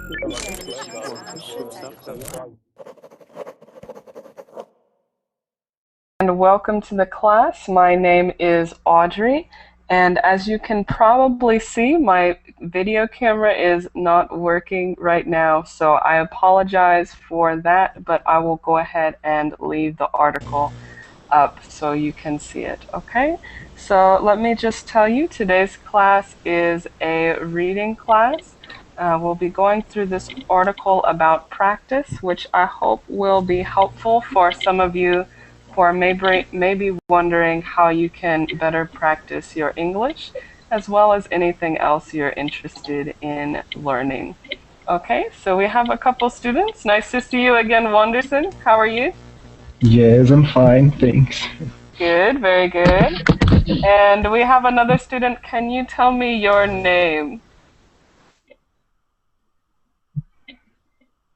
And welcome to the class. My name is Audrey, and as you can probably see, my video camera is not working right now, so I apologize for that, but I will go ahead and leave the article up so you can see it, okay? So let me just tell you, today's class is a reading class. We'll be going through this article about practice, which I hope will be helpful for some of you who are maybe wondering how you can better practice your English, as well as anything else you're interested in learning. Okay, so we have a couple students. Nice to see you again, Wanderson. How are you? Yes, I'm fine, thanks. Good, very good. And we have another student. Can you tell me your name?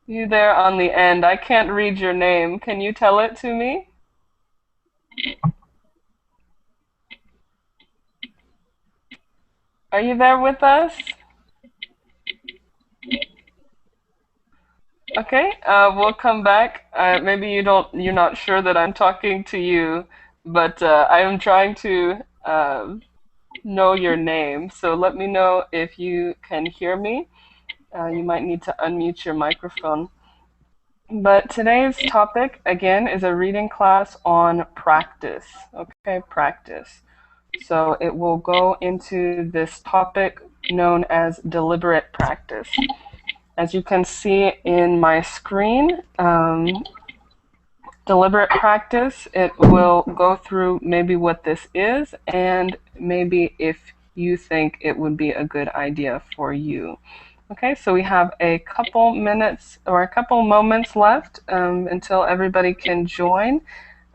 You there on the end. I can't read your name. Can you tell it to me? Are you there with us? Okay, we'll come back. Maybe you're not sure that I'm talking to you, but I am trying to know your name. So let me know if you can hear me. You might need to unmute your microphone. But today's topic, again, is a reading class on practice. Okay, practice. So it will go into this topic known as deliberate practice. As you can see in my screen, deliberate practice, it will go through maybe what this is and maybe if you think it would be a good idea for you. Okay, so we have a couple minutes or a couple moments left until everybody can join.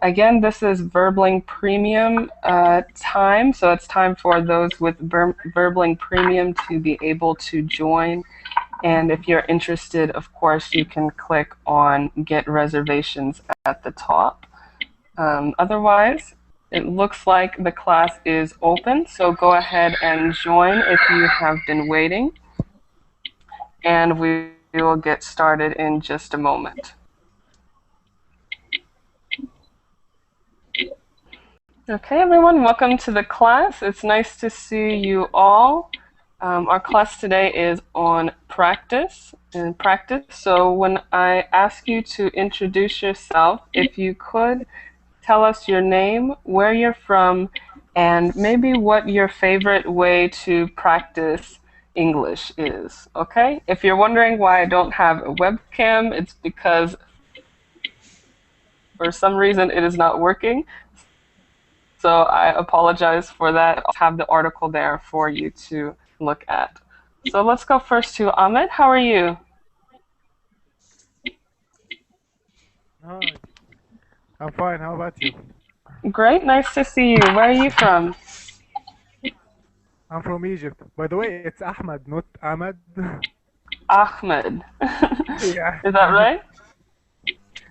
Again, this is Verbling Premium time, so it's time for those with Verbling Premium to be able to join. And if you're interested, of course, you can click on Get Reservations at the top. Otherwise, it looks like the class is open, so go ahead and join if you have been waiting. And we will get started in just a moment. Okay, everyone, welcome to the class. It's nice to see you all. Our class today is on practice and practice. So when I ask you to introduce yourself, if you could tell us your name, where you're from, and maybe what your favorite way to practice English is, okay? If you're wondering why I don't have a webcam, it's because for some reason it is not working. So I apologize for that. I'll have the article there for you to look at. So let's go first to Ahmed. How are you? Hi, I'm fine. How about you? Great, nice to see you. Where are you from? I'm from Egypt. By the way, it's Ahmad, not Ahmad. Ahmed. Yeah. Is that right?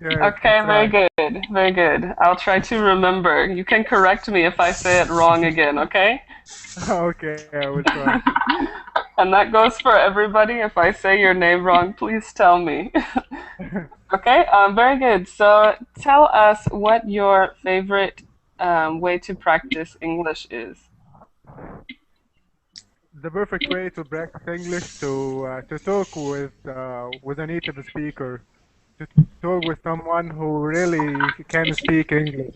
Yes, Okay, that's very right. good, very good. I'll try to remember. You can correct me if I say it wrong again, okay? Okay, I will try. And that goes for everybody. If I say your name wrong, please tell me. Okay, very good. So tell us what your favorite way to practice English is. The perfect way to practice English to talk with a native speaker, to talk with someone who really can speak English.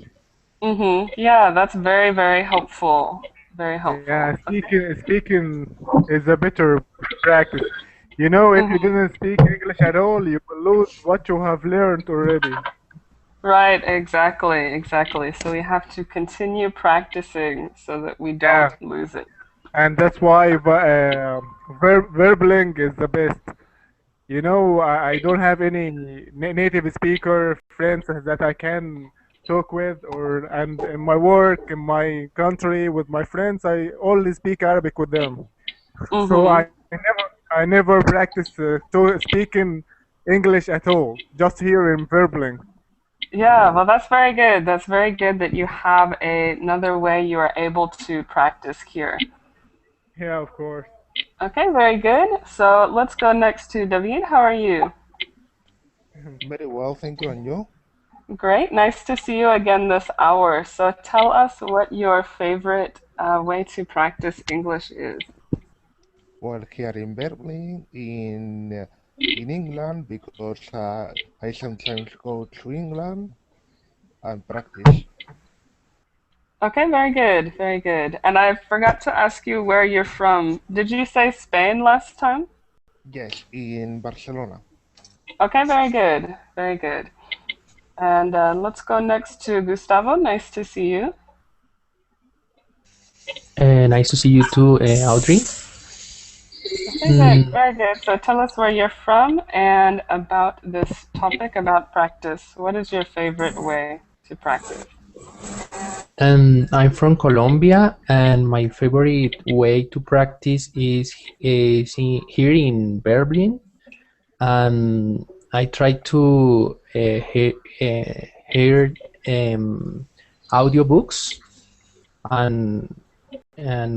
Yeah, that's very, very helpful. Very Yeah, helpful. Okay. speaking is a better practice. You know, if you Mm-hmm. didn't speak English at all, you will lose what you have learned already. Right, exactly, exactly. So we have to continue practicing so that we don't Yeah. lose it. And that's why verbling is the best. You know, I don't have any native speaker friends that I can talk with, and in my work, in my country, with my friends, I only speak Arabic with them. So Mm-hmm. I never practice to speaking English at all. Just here in verbling. Yeah, well, that's very good. That's very good that you have another way you are able to practice here. Yeah, of course. Okay, very good. So let's go next to David. How are you? Very well, thank you. And you? Great. Nice to see you again this hour. So tell us what your favorite way to practice English is. Well, here in Berlin, in England, because I sometimes go to England and practice. Okay, very good. Very good. And I forgot to ask you where you're from. Did you say Spain last time? Yes, in Barcelona. Okay, very good. Very good. And let's go next to Gustavo. Nice to see you. Nice to see you too, Audrey. Okay, very, Mm, very good. So tell us where you're from and about this topic about practice. What is your favorite way to practice? I'm from Colombia, and my favorite way to practice is here in Berlin, and I try to hear audiobooks and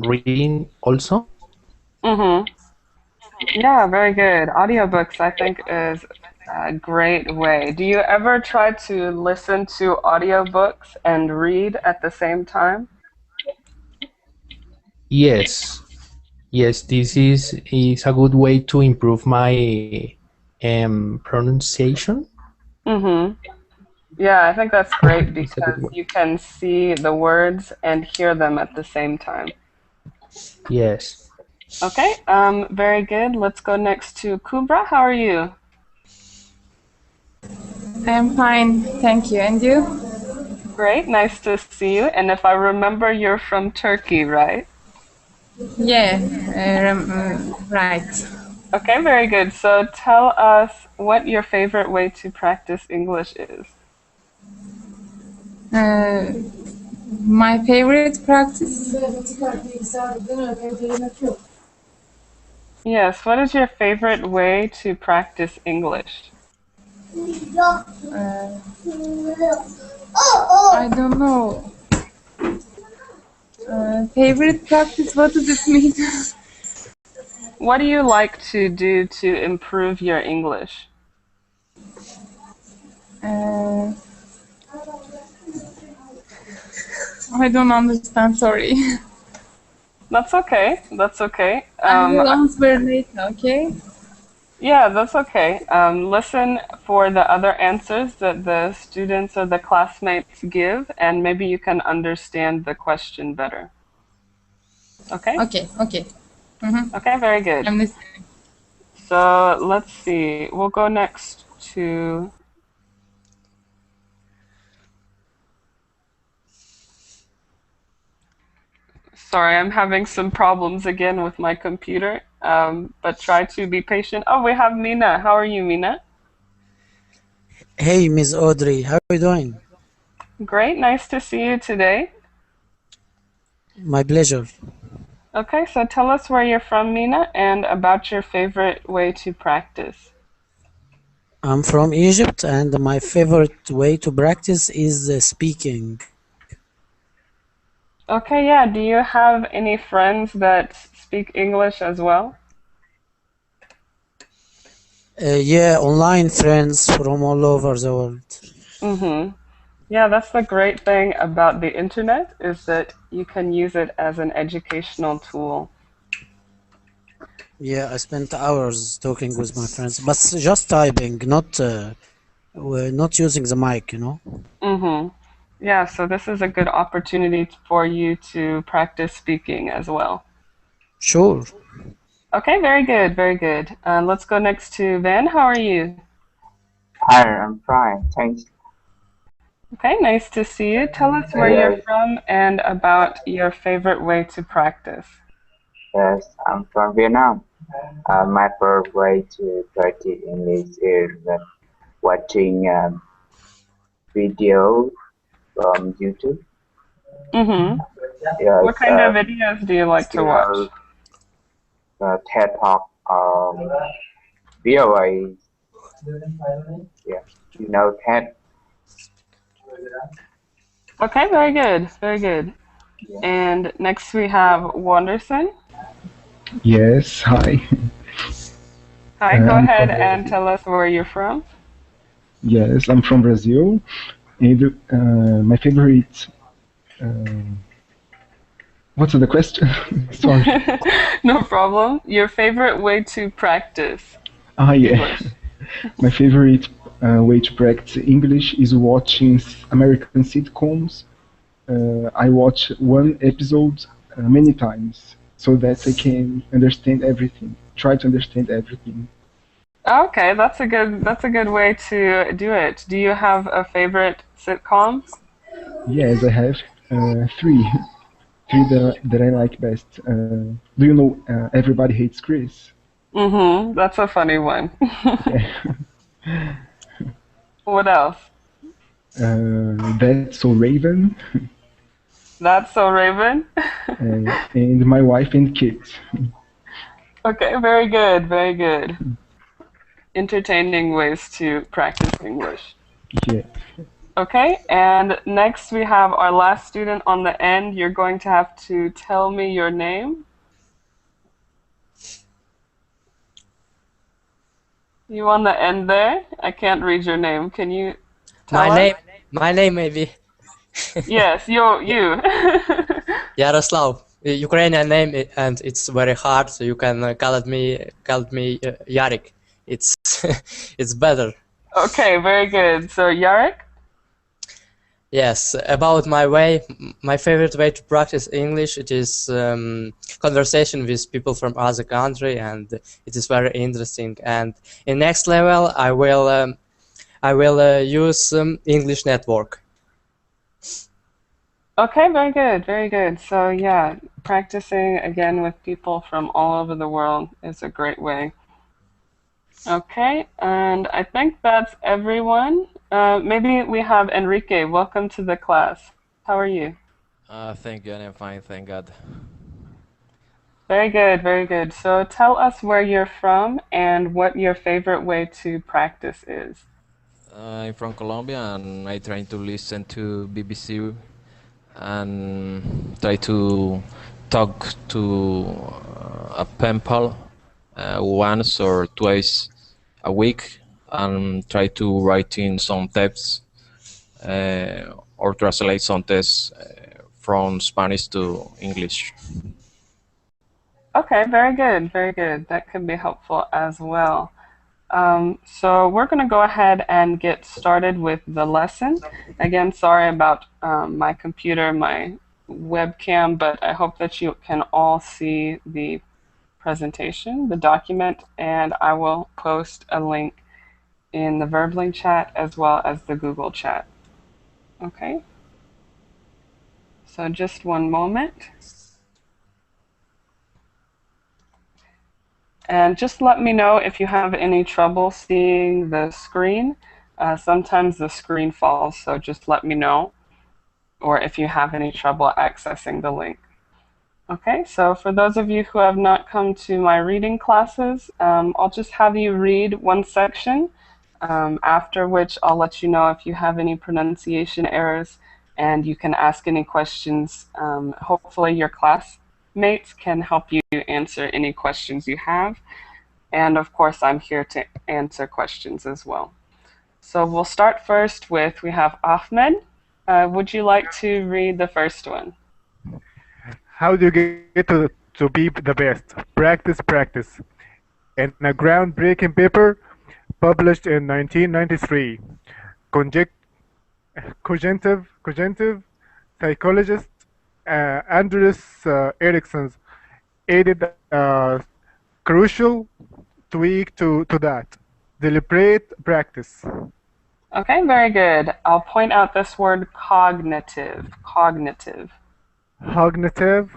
reading also. Mm-hmm. Yeah, very good. Audiobooks, I think, is a great way. Do you ever try to listen to audiobooks and read at the same time? Yes, yes, this is a good way to improve my pronunciation. Mm-hmm. Yeah, I think that's great It's a good because way. you can see the words and hear them at the same time. Yes. Okay, very good. Let's go next to Kubra. How are you? I'm fine, thank you. And you? Great, nice to see you. And if I remember, you're from Turkey, right? Yeah, right. Okay, very good. So tell us what your favorite way to practice English is. Uh, my favorite practice, Yes, what is your favorite way to practice English? uh, I don't know. Favorite practice, what does it mean? What do you like to do to improve your English? uh, I don't understand, sorry. That's okay. That's okay. I will answer later, okay? Yeah, that's okay. Listen for the other answers that the students or the classmates give, and maybe you can understand the question better. Okay? Okay, okay. Mm-hmm. Okay, very good. I'm listening. So let's see. We'll go next to. Sorry, I'm having some problems again with my computer, but try to be patient. Oh, we have Mina. How are you, Mina? Hey, Miss Audrey, how are you doing? Great, nice to see you today. My pleasure. Okay, so tell us where you're from, Mina, and about your favorite way to practice. I'm from Egypt, and my favorite way to practice is speaking. Okay, yeah, do you have any friends that speak English as well? Yeah, online friends from all over the world. Mm-hmm. Yeah, that's the great thing about the internet is that you can use it as an educational tool. Yeah, I spent hours talking with my friends, but just typing, not using the mic, you know? Mm-hmm. Yeah, so this is a good opportunity for you to practice speaking as well. Sure. Okay, very good, very good. Let's go next to Van. How are you? Hi, I'm fine, thanks. Okay, nice to see you. Tell us where you're Yes, from and about your favorite way to practice. yes, I'm from Vietnam. My favorite way to practice English is watching videos from YouTube. Mm-hmm. Yes, What kind of videos do you like to you watch? know, TED Talk, VOA. Yeah, you know TED. Okay, very good, very good. Yeah. And next we have Wanderson. Yes, hi. Hi, go I'm ahead from and Brazil. tell us where you're from. Yes, I'm from Brazil. And my favorite. Uh, what's the question? Sorry. No problem. Your favorite way to practice Ah, yeah. English. My favorite way to practice English is watching American sitcoms. I watch one episode many times so that I can understand everything. Try to understand everything. Okay, that's a good way to do it. Do you have a favorite sitcom? Yes, I have three. Three that I like best. Do you know Everybody Hates Chris? Mm-hmm. That's a funny one. Yeah. What else? That's So Raven, That's So Raven. and My Wife and Kids. Okay, very good, very good. Entertaining ways to practice English. Yeah. Okay, and next we have our last student on the end. You're going to have to tell me your name. You on the end there? I can't read your name. Can you My tell us? name, my name maybe Yes, you. Yaroslav, Ukrainian name, and it's very hard. So you can call it me Yarik. It's it's better. Okay, very good. So Yarek? Yes, about my way, my favorite way to practice English, it is conversation with people from other country, and it is very interesting. And in next level, I will use English network. Okay, very good, very good. So yeah, practicing again with people from all over the world is a great way. Okay, and I think that's everyone. Maybe we have Enrique. Welcome to the class. How are you? Thank you, and I'm fine, thank God. Very good, very good. So tell us where you're from and what your favorite way to practice is. I'm from Colombia, and I try to listen to BBC and try to talk to a pen pal once or twice a week, and try to write in some texts or translate some texts from Spanish to English. Okay, very good, very good. That could be helpful as well. So we're going to go ahead and get started with the lesson. Again, sorry about my computer, my webcam, but I hope that you can all see the presentation, the document, and I will post a link in the Verbling chat as well as the Google chat. Okay, so just one moment. And just let me know if you have any trouble seeing the screen. Sometimes the screen falls, so just let me know, or if you have any trouble accessing the link. Okay, so for those of you who have not come to my reading classes, I'll just have you read one section, after which I'll let you know if you have any pronunciation errors, and you can ask any questions. Hopefully your classmates can help you answer any questions you have. And of course, I'm here to answer questions as well. So we'll start first with, we have Ahmed. Would you like to read the first one? How do you get to be the best? Practice, practice. In a groundbreaking paper published in 1993, conject- cognitive psychologist Andreas Ericsson added a crucial tweak to that. Deliberate practice. Okay, very good. I'll point out this word cognitive. Cognitive. Cognitive.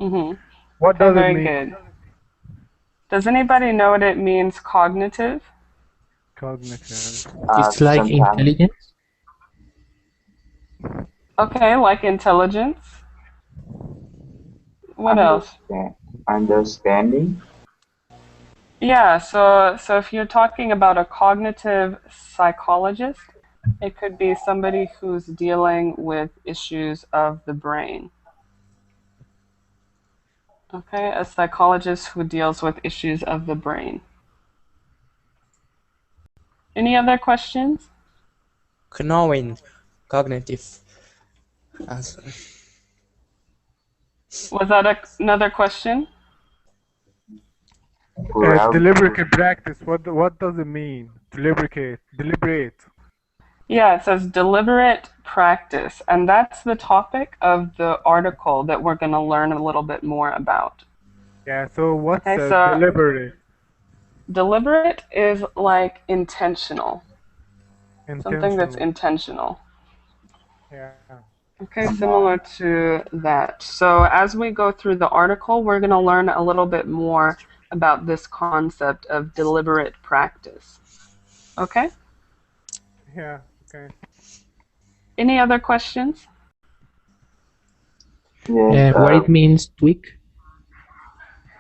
Mm-hmm. What Okay, does it very mean? good. Does anybody know what it means, cognitive? Cognitive. It's like Sometimes intelligence. Okay, like intelligence. What else? understanding. Yeah, so if you're talking about a cognitive psychologist, it could be somebody who's dealing with issues of the brain. Okay, a psychologist who deals with issues of the brain. Any other questions? Knowing, cognitive. Answer. Was that another question? Deliberate practice. What does it mean? Deliberate. Yeah, it says deliberate practice, and that's the topic of the article that we're going to learn a little bit more about. Yeah. So what's Okay, so deliberate? deliberate is like intentional. Something that's Intentional. intentional. Yeah. Okay, similar to that. So as we go through the article, we're going to learn a little bit more about this concept of deliberate practice. Okay? Yeah. Okay. Any other questions? Yes, What it means, tweak?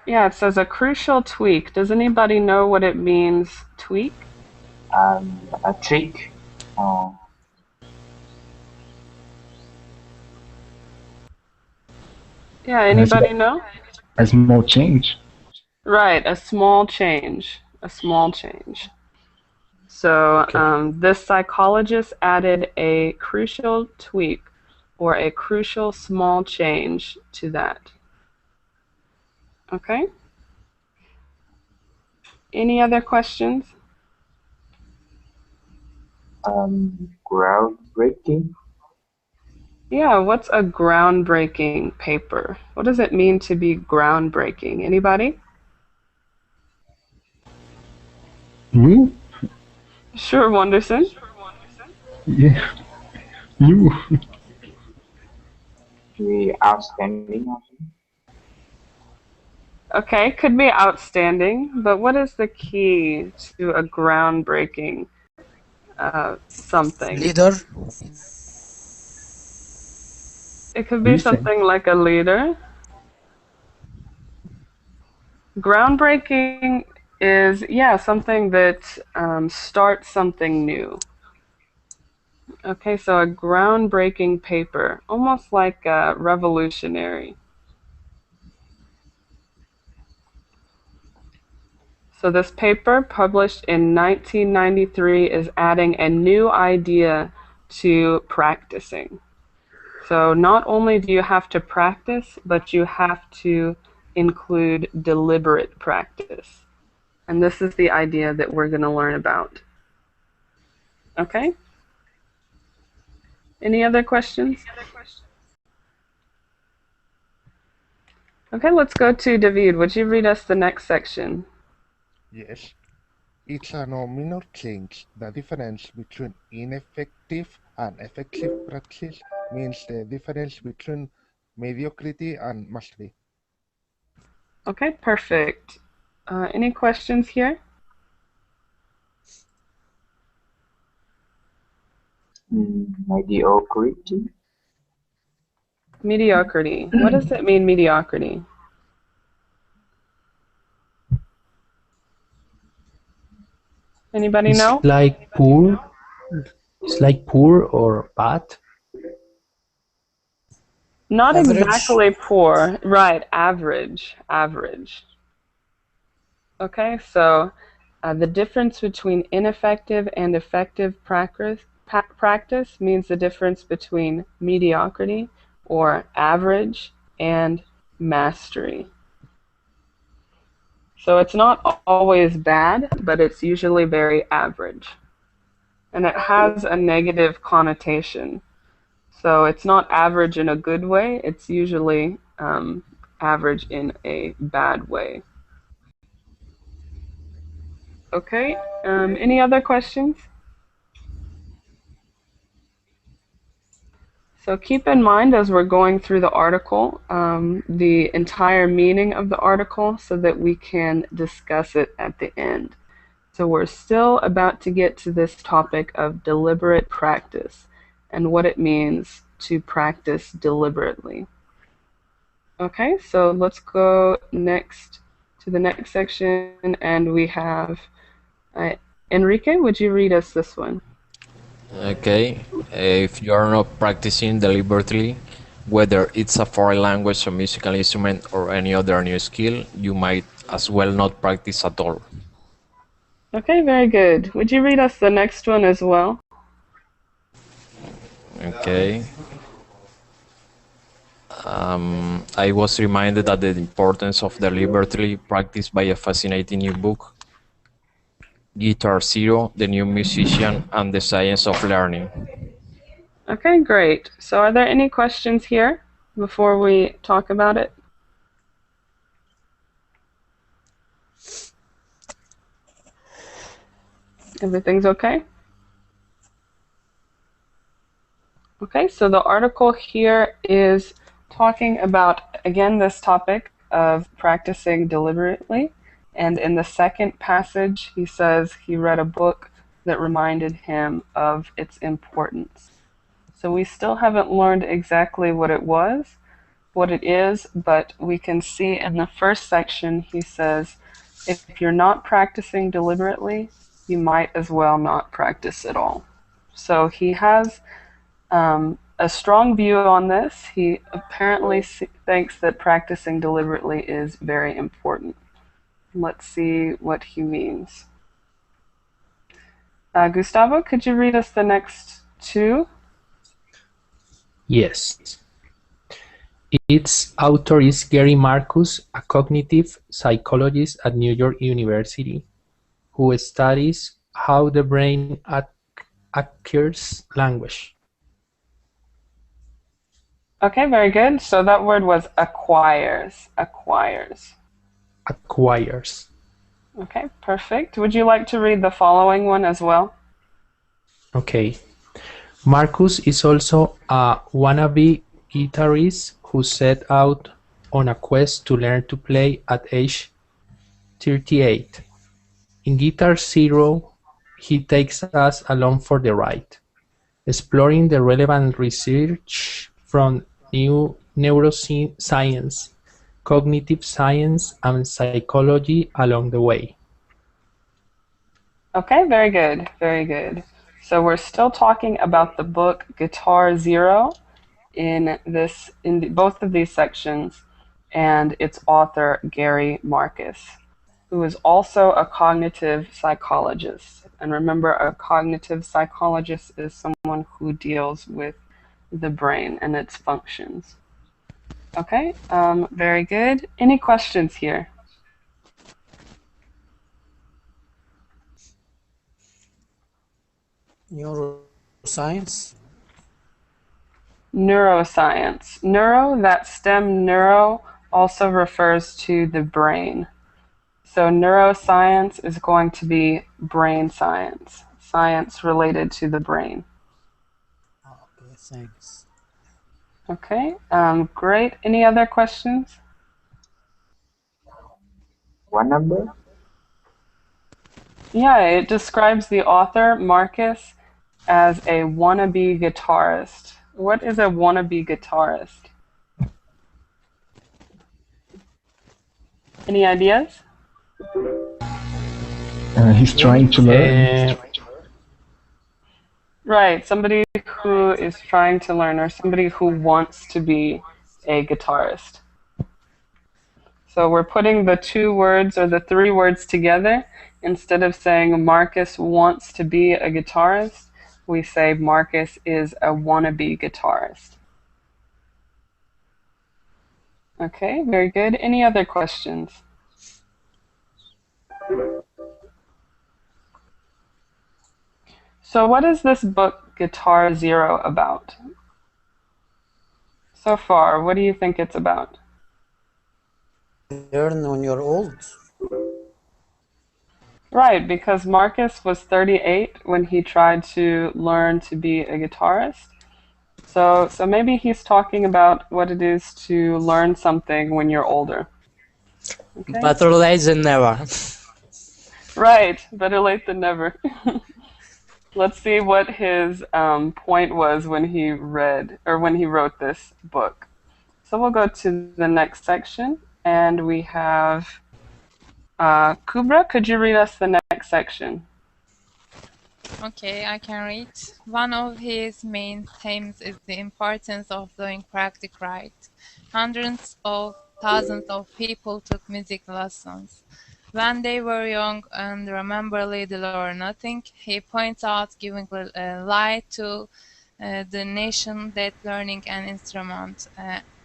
Yeah, it says a crucial tweak. Does anybody know what it means, tweak? a trick. Yeah, anybody know? A small change. Right, a small change. A small change. So this psychologist added a crucial tweak or a crucial small change to that. Okay? Any other questions? Groundbreaking. Yeah, what's a groundbreaking paper? What does it mean to be groundbreaking? Anybody? New? Sure, Wonderson. Yeah. New. The outstanding. Okay, could be outstanding, but what is the key to a groundbreaking something? Leader. It could be something like a leader. Groundbreaking is, yeah, something that starts something new. Okay, so a groundbreaking paper, almost like revolutionary. So this paper, published in 1993, is adding a new idea to practicing. So not only do you have to practice, but you have to include deliberate practice. And this is the idea that we're going to learn about. Okay? Any other questions? Okay, let's go to David. Would you read us the next section? Yes. It's a minor change. The difference between ineffective and effective practice means the difference between mediocrity and mastery. Okay, perfect. Any questions here? Mediocrity. Mediocrity. What does it mean, mediocrity? Anybody know? Like poor. It's like poor or bad. Not Average. exactly poor. Right, average. Average. Okay, so the difference between ineffective and effective practice means the difference between mediocrity or average and mastery. So it's not always bad, but it's usually very average. And it has a negative connotation. So it's not average in a good way, it's usually average in a bad way. Okay, any other questions? So keep in mind as we're going through the article, the entire meaning of the article so that we can discuss it at the end. So we're still about to get to this topic of deliberate practice and what it means to practice deliberately. Okay, so let's go next to the next section, and we have Enrique, would you read us this one? Okay, if you are not practicing deliberately, Whether it's a foreign language, a musical instrument, or any other new skill, you might as well not practice at all. Okay, very good. Would you read us the next one as well? Okay. I was reminded of the importance of deliberately practice by a fascinating new book, Guitar Zero, The New Musician and the Science of Learning. Okay, great. So are there any questions here before we talk about it? Everything's okay? Okay, so the article here is talking about, again, this topic of practicing deliberately. And in the second passage, he says he read a book that reminded him of its importance. So we still haven't learned exactly what it is, but we can see in the first section, he says, if you're not practicing deliberately, you might as well not practice at all. So he has a strong view on this. He apparently thinks that practicing deliberately is very important. Let's see what he means. Gustavo, could you read us the next two? Yes. Its author is Gary Marcus, a cognitive psychologist at New York University, who studies how the brain acquires language. Okay, very good. So that word was acquires. Acquires. Acquires. Okay, perfect. Would you like to read the following one as well? Okay. Marcus is also a wannabe guitarist who set out on a quest to learn to play at age 38. In Guitar Zero, he takes us along for the ride, exploring the relevant research from neuroscience, cognitive science, and psychology along the way. Okay, very good, very good. So we're still talking about the book Guitar Zero in both of these sections, and its author Gary Marcus, who is also a cognitive psychologist. And remember, a cognitive psychologist is someone who deals with the brain and its functions. Okay, very good. Any questions here? Neuroscience? Neuroscience. Neuro, that stem neuro, also refers to the brain. So neuroscience is going to be brain science, science related to the brain. Okay, thanks. Okay, great. Any other questions? What number? Yeah, it describes the author, Marcus, as a wannabe guitarist. What is a wannabe guitarist? Any ideas? He's trying to learn. Right, somebody who is trying to learn, or somebody who wants to be a guitarist. So we're putting the two words or the three words together. Instead of saying Marcus wants to be a guitarist, we say Marcus is a wannabe guitarist. Okay, very good. Any other questions? So what is this book, Guitar Zero, about? So far, what do you think it's about? Learn when you're old. Right, because Marcus was 38 when he tried to learn to be a guitarist. So maybe he's talking about what it is to learn something when you're older. Okay? Better late than never. Right, better late than never. Let's see what his point was when he wrote this book. So we'll go to the next section, and we have Kubra. Could you read us the next section? Okay, I can read. One of his main themes is the importance of doing practice right. Hundreds of thousands of people took music lessons. When they were young and remember little or nothing, he points out giving a lie to the nation that learning an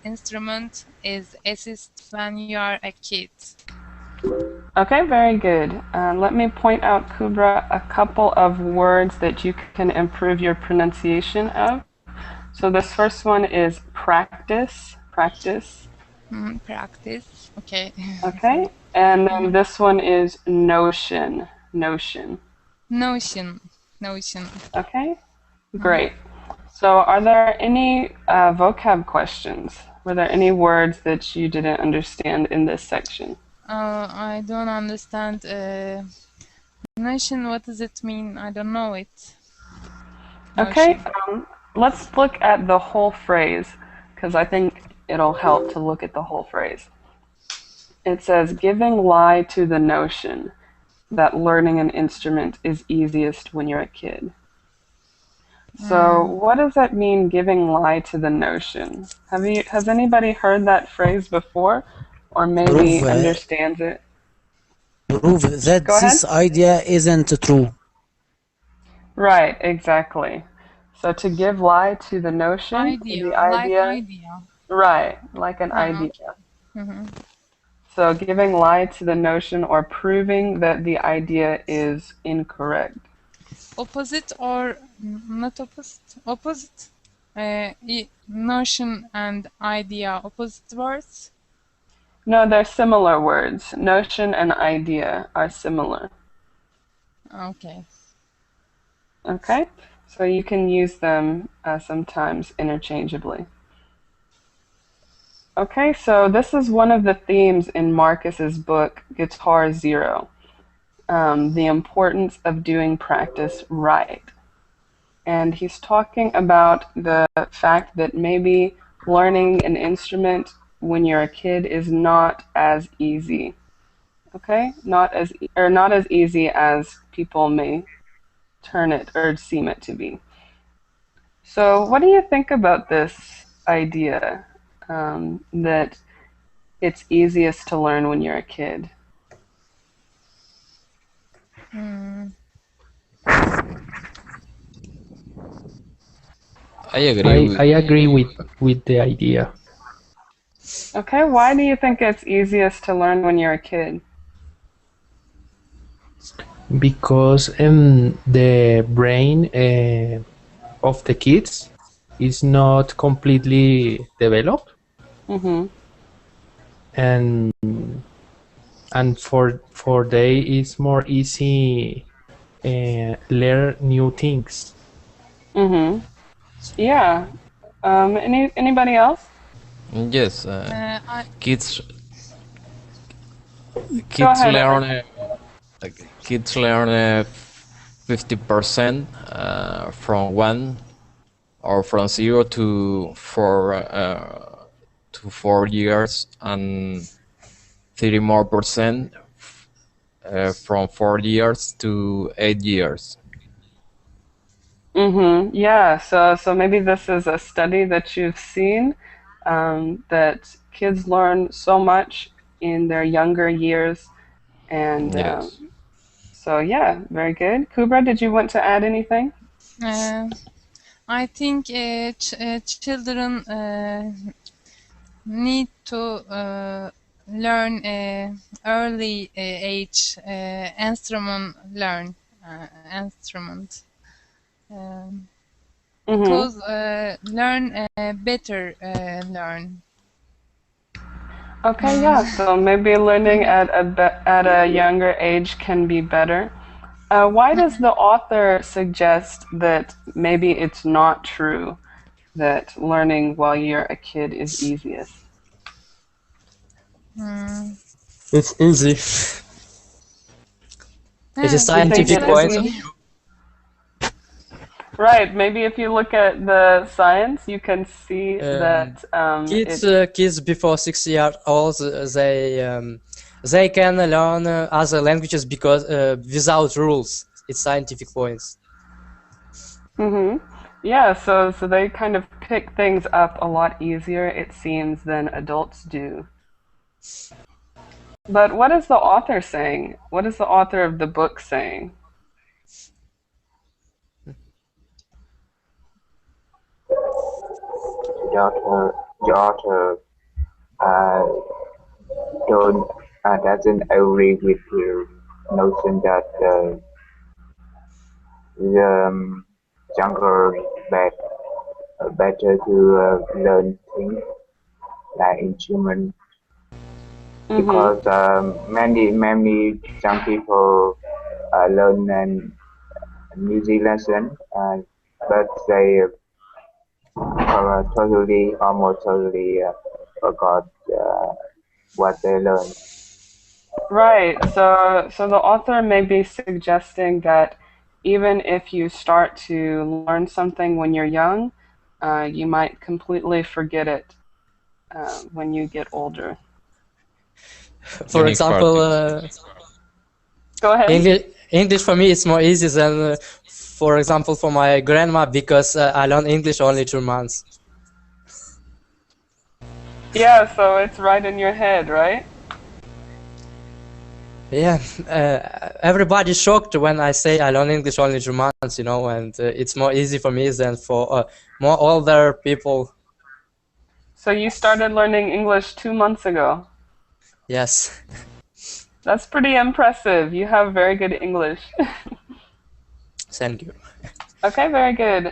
instrument is assist when you are a kid. Okay, very good. Let me point out, Kubra, a couple of words that you can improve your pronunciation of. So this first one is practice, practice. Practice. Okay. Okay, and then this one is notion, notion. Notion. Notion. Okay, great. So are there any vocab questions? Were there any words that you didn't understand in this section? I don't understand. Notion, what does it mean? I don't know it. Okay, let's look at the whole phrase because I think it'll help to look at the whole phrase. It says, giving lie to the notion that learning an instrument is easiest when you're a kid. So what does that mean, giving lie to the notion? Has anybody heard that phrase before or maybe Prove, understands it? prove that Go ahead. this idea isn't true. Right, exactly. So to give lie to the notion, Idea, the like idea, idea. right, like an idea. Okay. So giving lie to the notion or proving that the idea is incorrect. Opposite or not opposite? Opposite? Notion and idea, opposite words? No, they're similar words. Notion and idea are similar. Okay. Okay, so you can use them sometimes interchangeably. Okay, so this is one of the themes in Marcus's book, Guitar Zero, the importance of doing practice right. And he's talking about the fact that maybe learning an instrument when you're a kid is not as easy. Okay, not as easy as people may turn it or seem it to be. So what do you think about this idea that it's easiest to learn when you're a kid? I agree. I agree with the idea. Okay, why do you think it's easiest to learn when you're a kid? Because the brain of the kids is not completely developed, and for they it's more easy learn new things. Yeah. Anybody else? Yes, kids Go ahead, learn kids learn 50% from 1 or from 0 to 4 years, and 30% more from 4 years to 8 years. Yeah, so maybe this is a study that you've seen, that kids learn so much in their younger years, and Yes. so yeah, very good. Kubra, did you want to add anything? I think children need to learn early age instrument because learn better learn. Okay, yeah. So maybe learning at a younger age can be better. Why does the author suggest that maybe it's not true that learning while you're a kid is easiest? It's easy. It's a scientific point of view. Right. Maybe if you look at the science, you can see that kids before 6 years old, they can learn other languages because without rules. It's scientific points. Yeah, so they kind of pick things up a lot easier, it seems, than adults do. But what is the author saying? What is the author of the book saying? The author uh, don't doesn't agree with the notion that the younger bet, better to learn things like instrument Mm-hmm. because many young people learn music lesson, but they almost totally forgot what they learned. Right. So the author may be suggesting that even if you start to learn something when you're young, you might completely forget it when you get older. For Unique example, practice. Go ahead. English for me is more easy than, for example, for my grandma because I learned English only 2 months. Yeah, so it's right in your head, right? Yeah, everybody's shocked when I say I learned English only 2 months, and it's more easy for me than for more older people. So you started learning English 2 months ago. Yes. That's pretty impressive. You have very good English. Thank you. Okay, very good.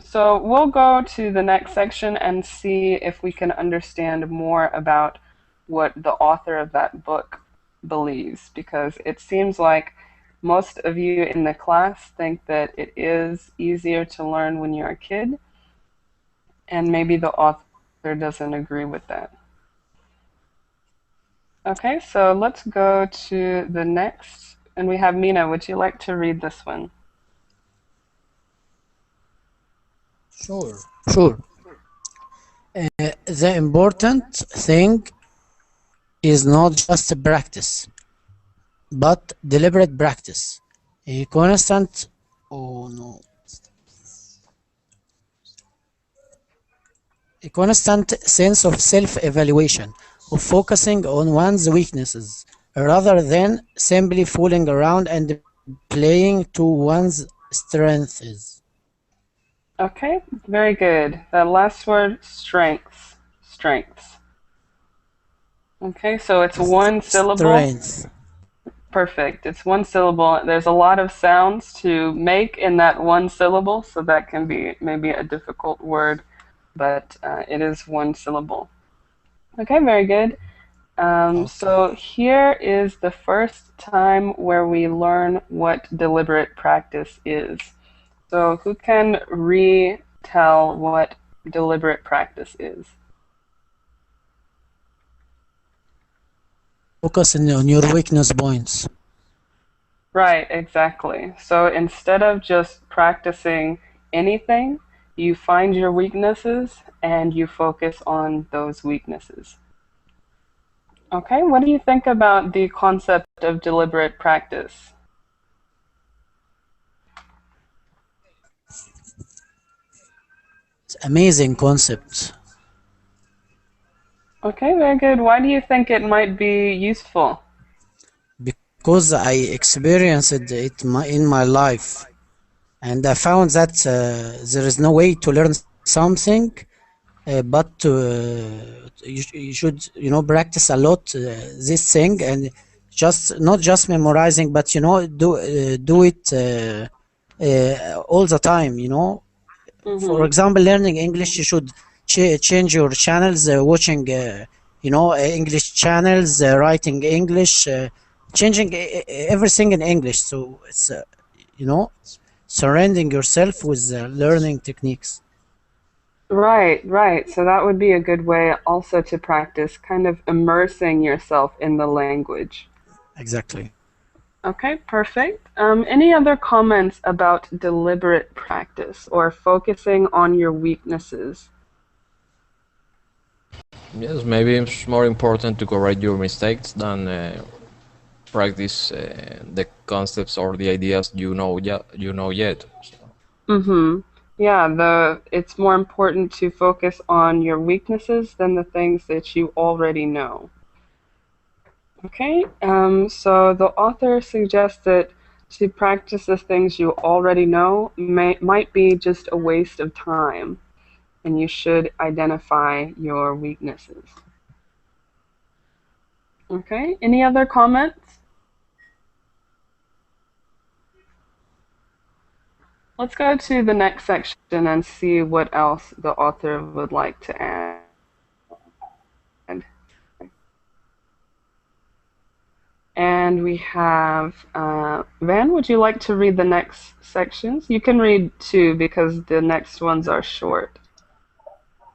So we'll go to the next section and see if we can understand more about what the author of that book believes, because it seems like most of you in the class think that it is easier to learn when you're a kid, and maybe the author doesn't agree with that. Okay, so let's go to the next, and we have Mina. Would you like to read this one? Sure. Sure. The important thing is not just practice, but deliberate practice. A constant, oh no, a constant sense of self-evaluation, of focusing on one's weaknesses, rather than simply fooling around and playing to one's strengths. Okay, very good. That last word, strengths. Strengths. Okay, so it's one syllable. Strength. Perfect. It's one syllable. There's a lot of sounds to make in that one syllable, so that can be maybe a difficult word, but it is one syllable. Okay, very good. Okay. So here is the first time where we learn what deliberate practice is. So who can retell what deliberate practice is? Focus on your weakness points. Right, exactly. So instead of just practicing anything, you find your weaknesses and you focus on those weaknesses. Okay, what do you think about the concept of deliberate practice? It's amazing concept Okay, very good. Why do you think it might be useful? because I experienced it in my life, and I found that there is no way to learn something, but you should practice a lot this thing, and just not just memorizing, but do it all the time. For Mm-hmm. example, learning English, you should change your channels, watching, English channels, writing English, changing everything in English. So it's, you know, surrounding yourself with learning techniques. Right, right. So that would be a good way also to practice kind of immersing yourself in the language. Exactly. Okay, perfect. Any other comments about deliberate practice or focusing on your weaknesses? Yes, maybe it's more important to correct your mistakes than practice the concepts or the ideas you know yet. So. Mm-hmm. Yeah, it's more important to focus on your weaknesses than the things that you already know. Okay, so the author suggests that to practice the things you already know might be just a waste of time, and you should identify your weaknesses. Okay, any other comments? Let's go to the next section and see what else the author would like to add. And we have, Van, would you like to read the next sections? You can read two because the next ones are short.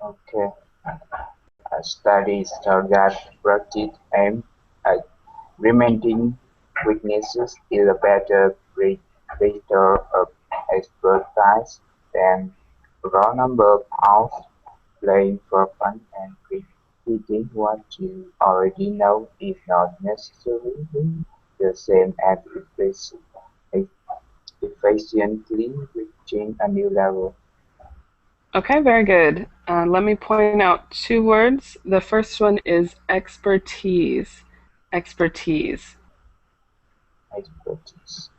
Okay. Studies target practice aim at remedying weaknesses is a better predictor of expertise than raw number of hours playing for fun and repeating what you already know is not necessarily the same as efficiently reaching a new level. Okay, very good. Let me point out two words. The first one is expertise. Expertise. Expertise.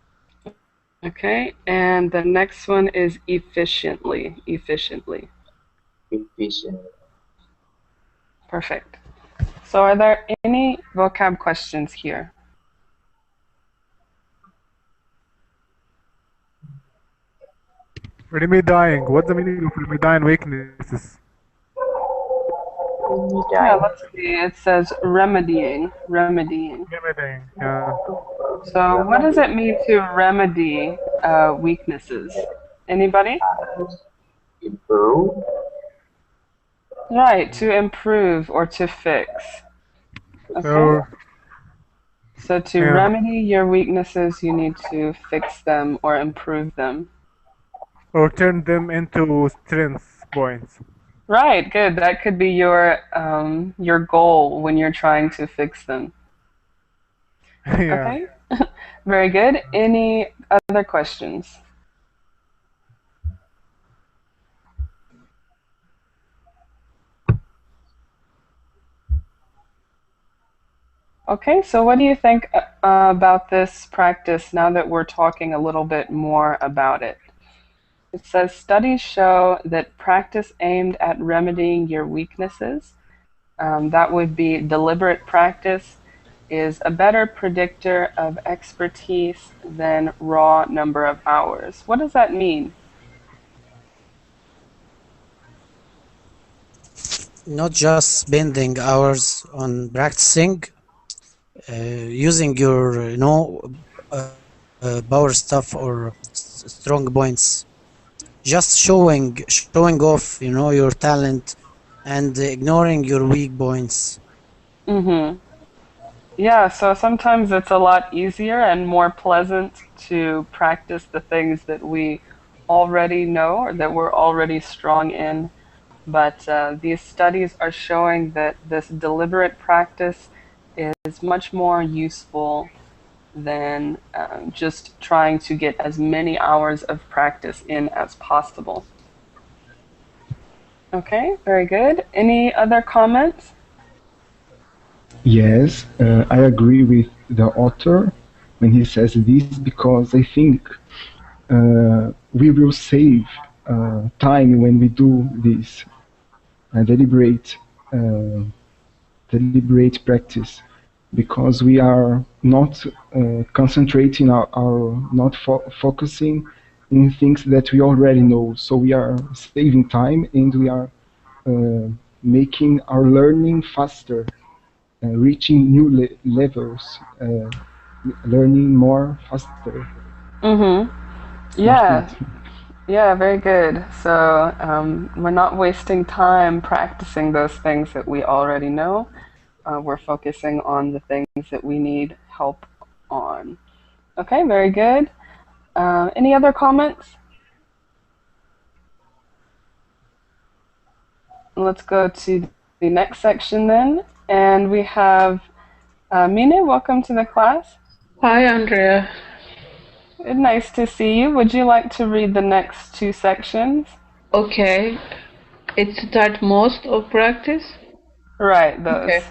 Okay, and the next one is efficiently. Efficiently. Efficient. Perfect. So are there any vocab questions here? Remedying. What's the meaning of remedying weaknesses? Yeah, Remedy. let's see. It says remedying. Remedying. Remedying. Yeah. So what does it mean to remedy weaknesses? Anybody? Improve. Right, to improve or to fix. Okay. So to Yeah. remedy your weaknesses, you need to fix them or improve them. Or turn them into strength points. Right, good. That could be your goal when you're trying to fix them. Yeah. Okay. Very good. Any other questions? Okay, so what do you think about this practice now that we're talking a little bit more about it? It says studies show that practice aimed at remedying your weaknesses, that would be deliberate practice, is a better predictor of expertise than raw number of hours. What does that mean? Not just spending hours on practicing, using your power stuff or strong points, just showing off your talent and ignoring your weak points. Mm-hmm. Yeah, so sometimes it's a lot easier and more pleasant to practice the things that we already know or that we're already strong in. But these studies are showing that this deliberate practice is much more useful than just trying to get as many hours of practice in as possible. Okay, very good. Any other comments? Yes, I agree with the author when he says this because I think we will save time when we do this deliberate uh, deliberate practice because we are not concentrating our not focusing in things that we already know. So we are saving time and we are uh, making our learning faster, reaching new levels, learning more faster, Mm-hmm. more speed. Yeah, yeah, very good. So we're not wasting time practicing those things that we already know. We're focusing on the things that we need help on. Okay, very good. Any other comments? Let's go to the next section then. And we have Mine, welcome to the class. Hi, Andrea. Nice to see you. Would you like to read the next two sections? Okay. It's that most of practice. Right, those. Okay.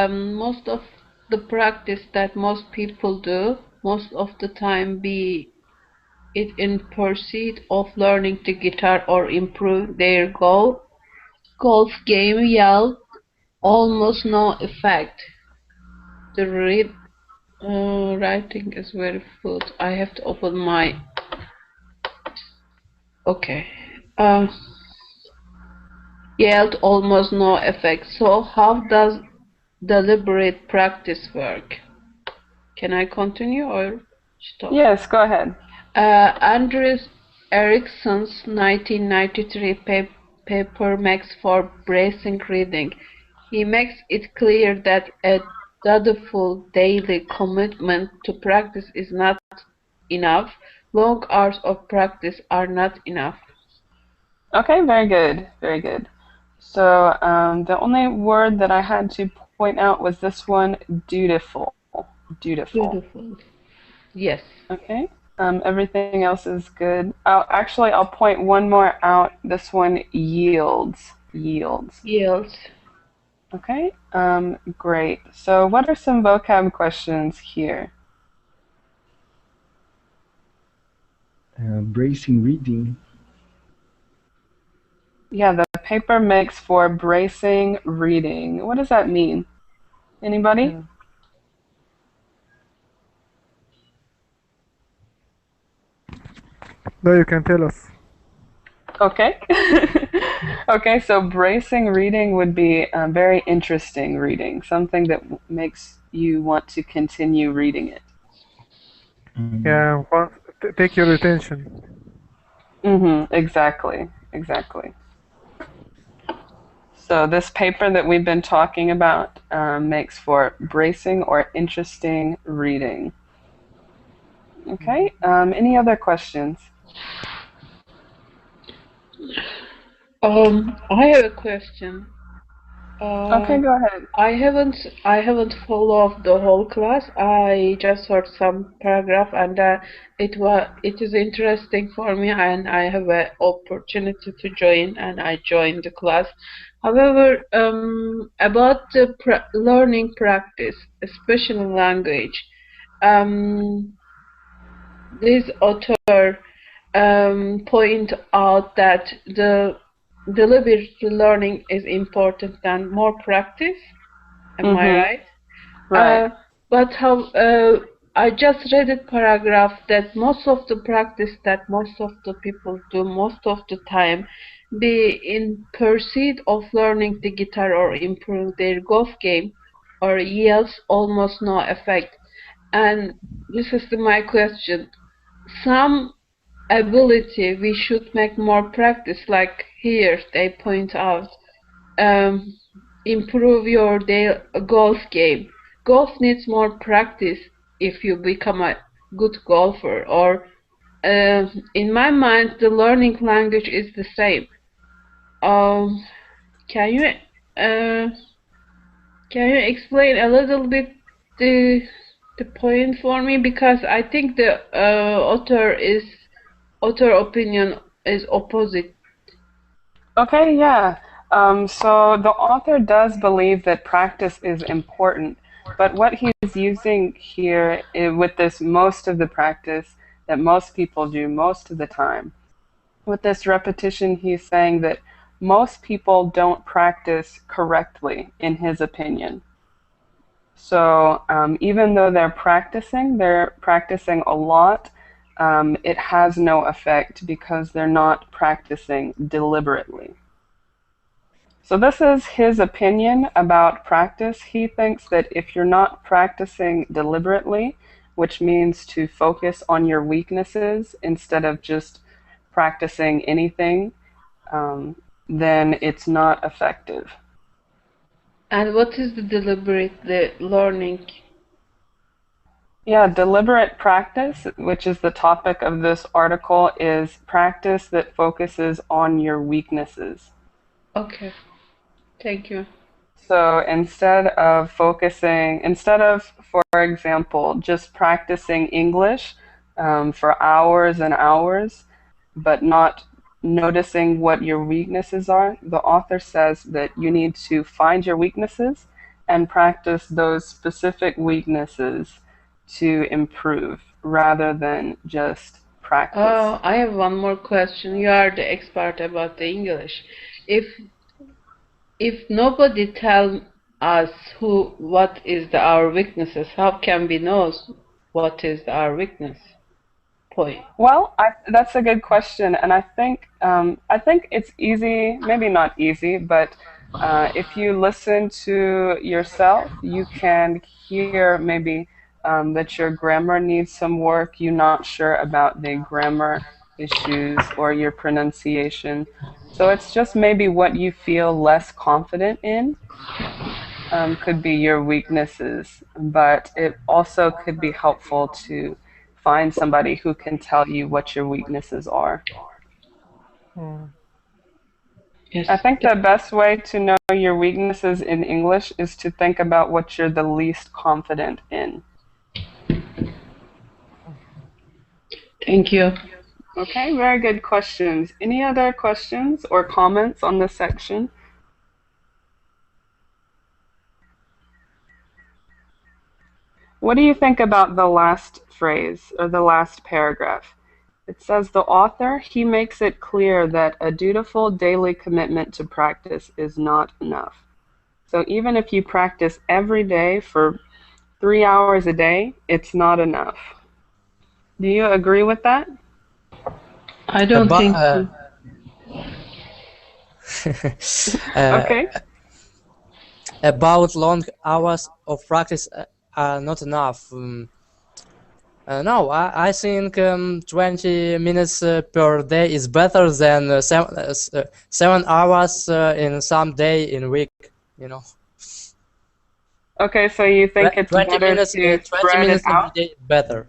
Most of the practice that most people do, most of the time, be it in pursuit of learning the guitar or improve their golf game, yield almost no effect. The writing is very good. I have to open my. Okay. Yield almost no effect. So how does deliberate practice work? Can I continue or stop? Yes, go ahead. Andrew Erickson's 1993 paper makes for bracing reading. He makes it clear that a dutiful daily commitment to practice is not enough. Long hours of practice are not enough. Okay, very good, very good. So the only word that I had to point out was this one, dutiful. Dutiful. Beautiful. Yes. Okay. Everything else is good. I'll point one more out. This one, yields. Yields. Yields. Okay. Great. So what are some vocab questions here? Bracing reading. Yeah, the paper makes for bracing reading. What does that mean? Anybody? No, you can tell us. Okay. Okay, so bracing reading would be very interesting reading, something that makes you want to continue reading it. Yeah, take your attention. Exactly, exactly. So this paper that we've been talking about makes for bracing or interesting reading. Okay, any other questions? I have a question. Okay, go ahead. I haven't followed the whole class. I just heard some paragraph, and it is interesting for me, and I have an opportunity to join, and I joined the class. However, about the learning practice, especially language, this author point out that the deliberate learning is important than more practice. Am I right? Right. But I just read a paragraph that most of the practice that most of the people do most of the time be in pursuit of learning the guitar or improve their golf game or yields almost no effect. And this is my question. Some ability we should make more practice, like here they point out, improve your golf game. Golf needs more practice if you become a good golfer, or in my mind the learning language is the same. Can you explain a little bit the point for me, because I think the author opinion is opposite. Okay, yeah. So the author does believe that practice is important, but what he's using here with this most of the practice that most people do most of the time, with this repetition, he's saying that most people don't practice correctly, in his opinion. So even though they're practicing a lot, it has no effect because they're not practicing deliberately. So this is his opinion about practice. He thinks that if you're not practicing deliberately, which means to focus on your weaknesses instead of just practicing anything, then it's not effective. And what is the deliberate learning? Yeah, deliberate practice, which is the topic of this article, is practice that focuses on your weaknesses. Okay, thank you. So instead of, for example, just practicing English, for hours and hours, but not noticing what your weaknesses are, the author says that you need to find your weaknesses and practice those specific weaknesses to improve rather than just practice. I have one more question. You are the expert about the English. If nobody tell us what is our weaknesses, how can we know what is our weakness point? Well, that's a good question, and I think it's easy, maybe not easy, but if you listen to yourself, you can hear maybe that your grammar needs some work. You're not sure about the grammar issues or your pronunciation. So it's just maybe what you feel less confident in could be your weaknesses, but it also could be helpful to find somebody who can tell you what your weaknesses are. Yes. I think the best way to know your weaknesses in English is to think about what you're the least confident in. Thank you. Okay, very good questions. Any other questions or comments on this section? What do you think about the last phrase or the last paragraph? It says the author, he makes it clear that a dutiful daily commitment to practice is not enough. So even if you practice every day for 3 hours a day, it's not enough. Do you agree with that? I don't think so. Okay. About long hours of practice are not enough. No, I think 20 minutes per day is better than 7 hours in some day in a week, you know. Okay, so you think it's 20 better minutes, to 20 spread it minutes every out? day is better.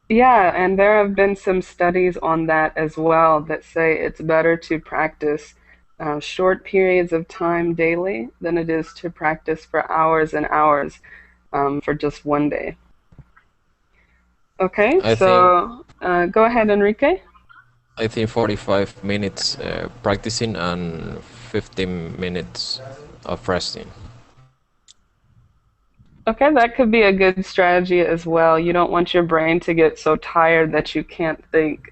Yeah, and there have been some studies on that as well that say it's better to practice short periods of time daily than it is to practice for hours and hours for just one day. Okay, I think so go ahead, Enrique. I think 45 minutes practicing and 15 minutes of resting. Okay, that could be a good strategy as well. You don't want your brain to get so tired that you can't think.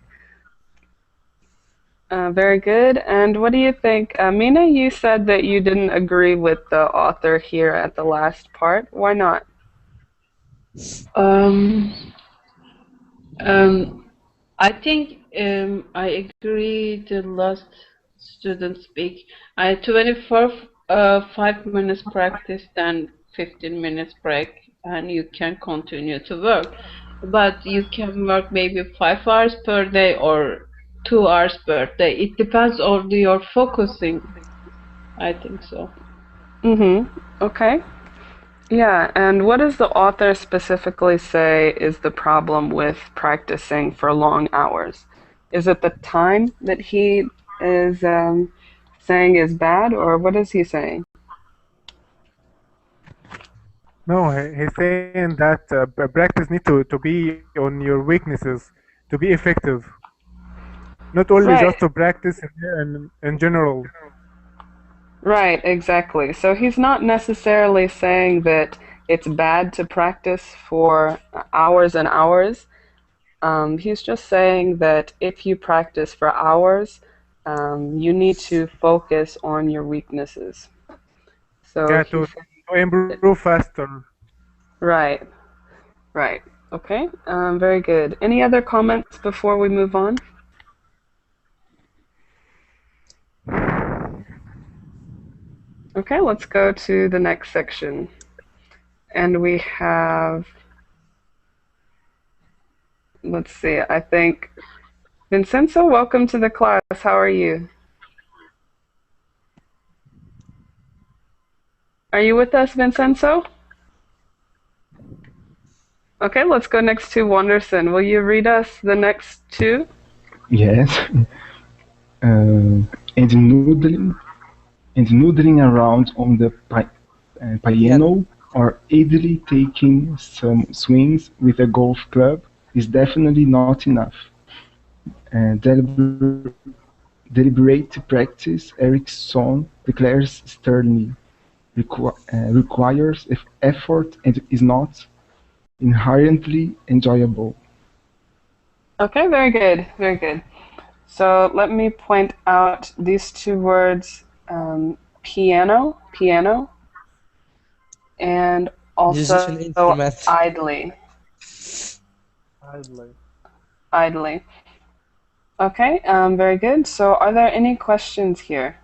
Very good. And what do you think? Mina, you said that you didn't agree with the author here at the last part. Why not? I think I agree the last student speak. 5 minutes practice, then 15 minutes break, and you can continue to work. But you can work maybe 5 hours per day or 2 hours per day. It depends on your focusing. I think so. Okay. Yeah, and what does the author specifically say is the problem with practicing for long hours? Is it the time that he is saying is bad, or what is he saying? No, he's saying that practice need to be on your weaknesses to be effective. Not only Right, just to practice in general. right, exactly. So he's not necessarily saying that it's bad to practice for hours and hours. He's just saying that if you practice for hours, you need to focus on your weaknesses. So Yeah, he to improve faster. right, right. Okay, very good. Any other comments before we move on? Okay, let's go to the next section. And we have, let's see, I think, Vincenzo, welcome to the class. How are you? Are you with us, Vincenzo? Okay, let's go next to Wanderson. Will you read us the next two? Yes. And noodling around on the piano or idly taking some swings with a golf club is definitely not enough. Deliberate practice, Erickson declares sternly, requires effort and is not inherently enjoyable. Okay, very good, very good. So let me point out these two words, piano, and also Musician instrument. idly. Idly. Idly. Okay, very good. So are there any questions here?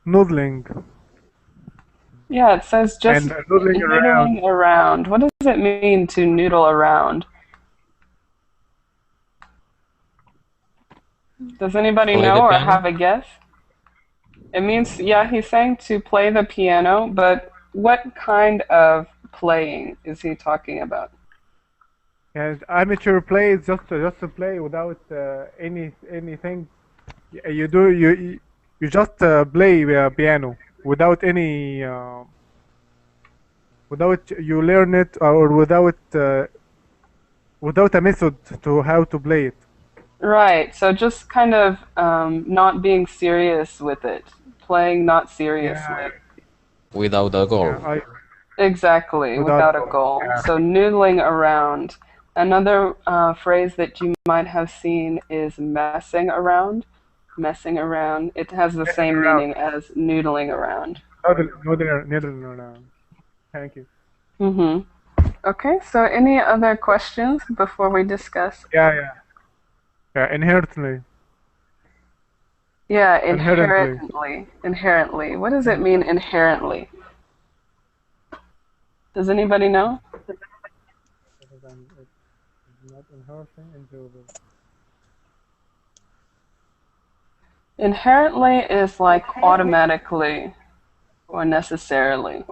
Noodling. Yeah, it says just And noodling around. noodling around. What does it mean to noodle around? Does anybody Play know the or piano. have a guess? It means, yeah, he's saying to play the piano, but what kind of playing is he talking about? And amateur play is just to play without anything. You just play piano without any without you learn it or without a method to how to play it. Right, so just kind of not being serious with it, playing not Yeah, seriously. Without a goal. yeah, Exactly, without without a goal. yeah. So noodling around. Another phrase that you might have seen is messing around. Messing around. It has the Messing same around. meaning as noodling around. Noodling around. Thank you. Mm-hmm. Okay, so any other questions before we discuss? Yeah. Inherently. Yeah, Inherently. inherently. Inherently. What does it mean inherently? Does anybody know? It's not inherently enjoyable. Inherently is like automatically or necessarily.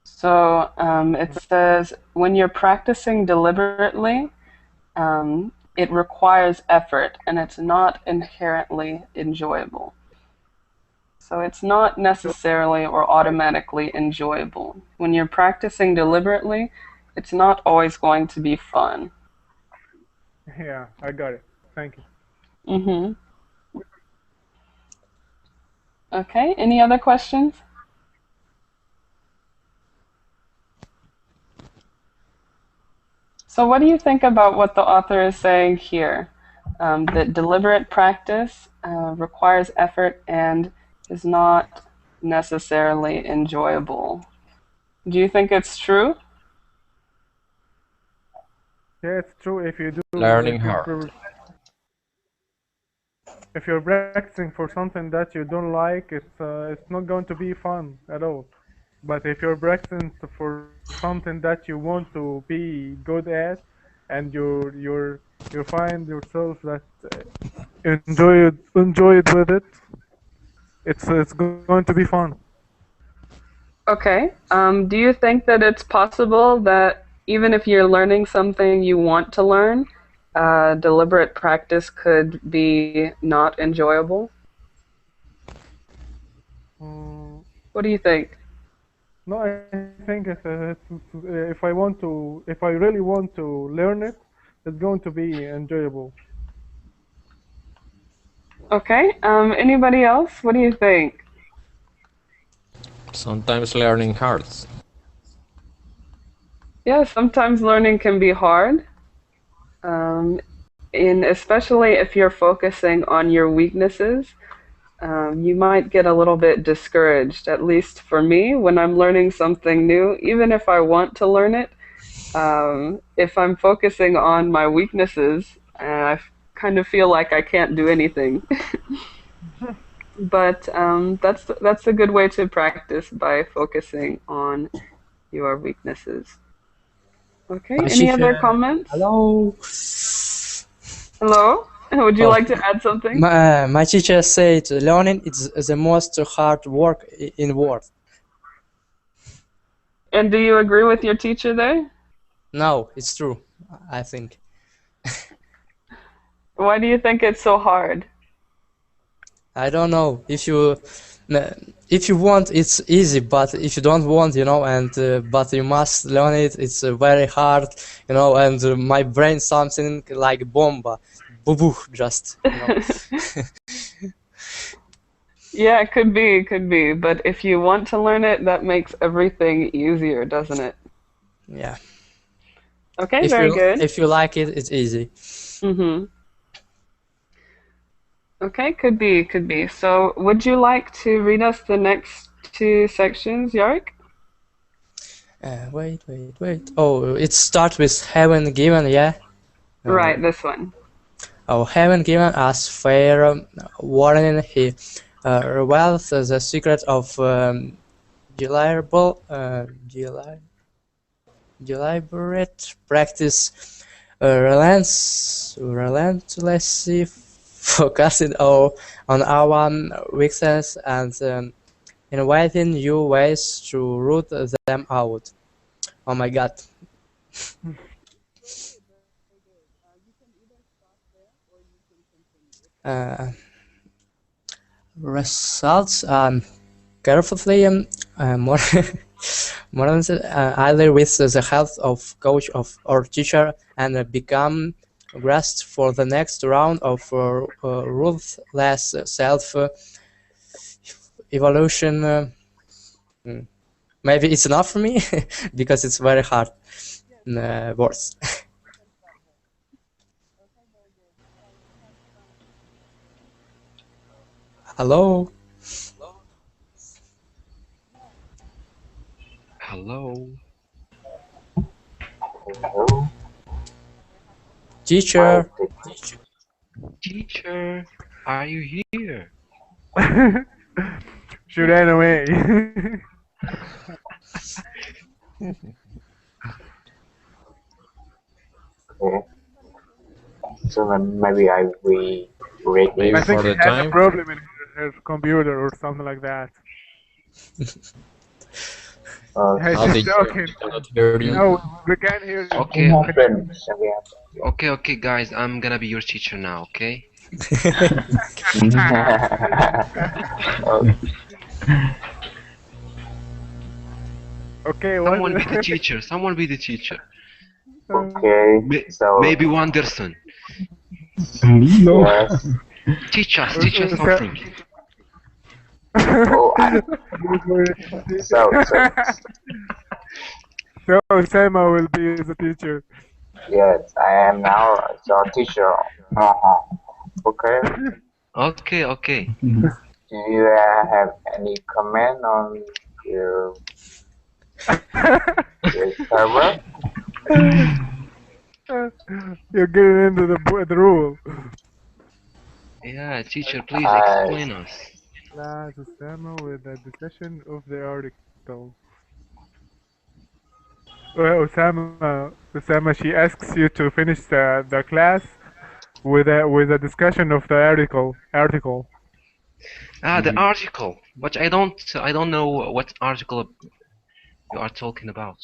So it says when you're practicing deliberately, it requires effort and it's not inherently enjoyable. So it's not necessarily or automatically enjoyable. When you're practicing deliberately, it's not always going to be fun. Yeah, I got it. Thank you. Mm-hmm. Okay, any other questions? So what do you think about what the author is saying here? That deliberate practice requires effort and is not necessarily enjoyable. Do you think it's true? Yeah, it's true. Learning hard. If you're practicing for something that you don't like, it's not going to be fun at all. But if you're practicing for something that you want to be good at, and you find yourself that enjoy it with it, it's going to be fun. Okay. Do you think that it's possible that even if you're learning something you want to learn, deliberate practice could be not enjoyable? Mm, What do you think? no, I think if I really want to learn it, it's going to be enjoyable. Okay. Anybody else? What do you think? Sometimes learning hurts. Yeah, sometimes learning can be hard. Um, especially if you're focusing on your weaknesses, you might get a little bit discouraged. At least for me, when I'm learning something new, even if I want to learn it, if I'm focusing on my weaknesses, I kind of feel like I can't do anything. But that's a good way to practice by focusing on your weaknesses. Okay, My any teacher, other comments? hello. Hello? Would you Oh, like to add something? my teacher said learning is the most hard work in world. And do you agree with your teacher there? No, it's true. I think. Why do you think it's so hard? I don't know if you if you want, it's easy, but if you don't want, and but you must learn it, it's very hard, and my brain something like bomba, boo boo, just, Yeah, it could be. But if you want to learn it, that makes everything easier, doesn't it? Yeah. Okay, very good. If you like it, it's easy. Mm-hmm. Okay, could be, could be. So, would you like to read us the next two sections, Yark? Wait. Oh, it starts with heaven given, yeah? Right, this one. Oh, heaven given us fair warning, he reveals the secret of deliberate practice, relentlessly focusing on our weaknesses and inviting new ways to root them out. Oh my god. Results carefully more either with the help of coach or teacher and become grasp for the next round of ruthless self evolution. Maybe it's enough for me because it's very hard words. Hello. Hello. Hello. Teacher. Teacher, are you here? She ran away. Okay. So then maybe I will read Maybe I it. think for she the has a time. problem in her computer or something like that. Okay. How She's they talking. cannot hear you. No, we can't hear you. We have friends. So we have. Okay, guys, I'm gonna be your teacher now, okay? Okay, Someone what? be the teacher. Someone be the teacher. Okay. So Maybe Wanderson. Me? No. yes. Teach us something. Oh, so So Osama will be the teacher. yes, I am now your teacher. Okay. Okay. Do you have any comment on your server? You're getting into the rule. Yeah, teacher, please explain us. Class Osama with a discussion of the article. Well, Osama, she asks you to finish the class with a discussion of the article. The article. But I don't know what article you are talking about.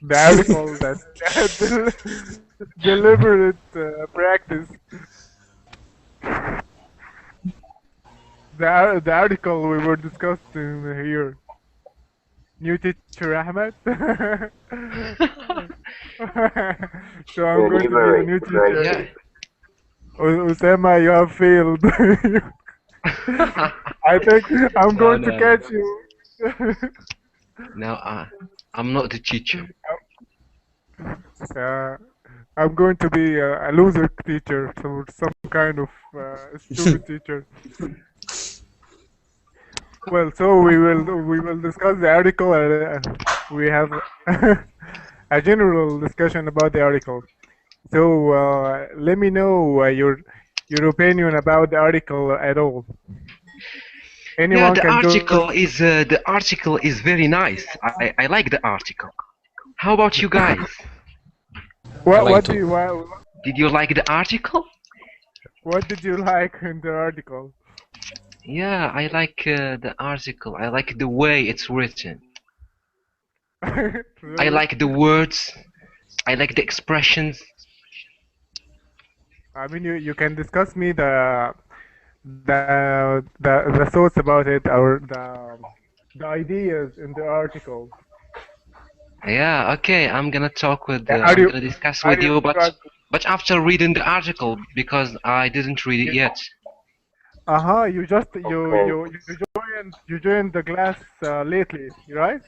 The article that deliberate practice. The article we were discussing here. New teacher Ahmed. So I'm going to be the new teacher. Yeah. Osama, you have failed. I think I'm going to catch you. No, I'm not the teacher. I'm going to be a loser teacher, so some kind of stupid teacher. Well, so we will discuss the article. We have a general discussion about the article. So let me know your opinion about the article at all. Anyone Yeah, can the article is very nice. I like the article. How about you guys? Did you like the article? What did you like in the article? Yeah, I like the article. I like the way it's written. Really? I like the words. I like the expressions. I mean, you can discuss me the the thoughts about it, or the ideas in the article. Yeah, okay. I'm gonna talk with. Are I'm you gonna discuss are with you you, struck? but after reading the article because I didn't read it yet. Uh-huh, you just Okay, you joined the class lately, right?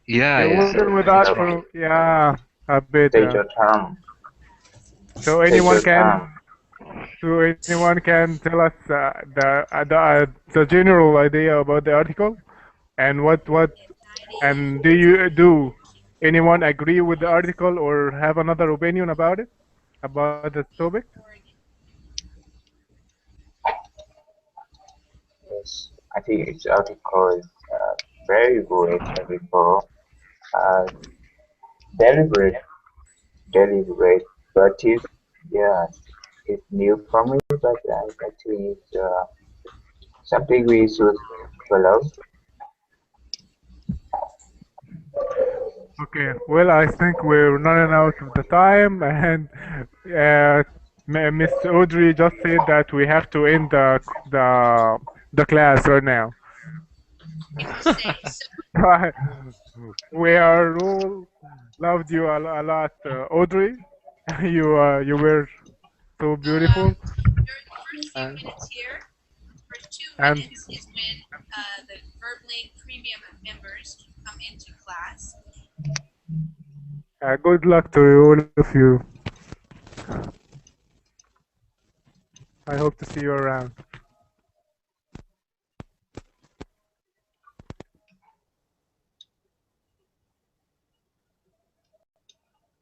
Yeah, You yeah. wasn't with us so for, yeah, a bit. take your time. So Take anyone your can time. tell us the general idea about the article, and what and do anyone agree with the article or have another opinion about it, about the topic? Yes, I think its article is very good article. Uh, deliberate, deliberate, but it's yeah, it's new for me. But I think it's something we should follow. Okay, well, I think we're running out of the time, and uh, Miss Audrey just said that we have to end the class right now. We are all loved you a lot, Audrey. You were so beautiful, and and good luck to all of you. I hope to see you around.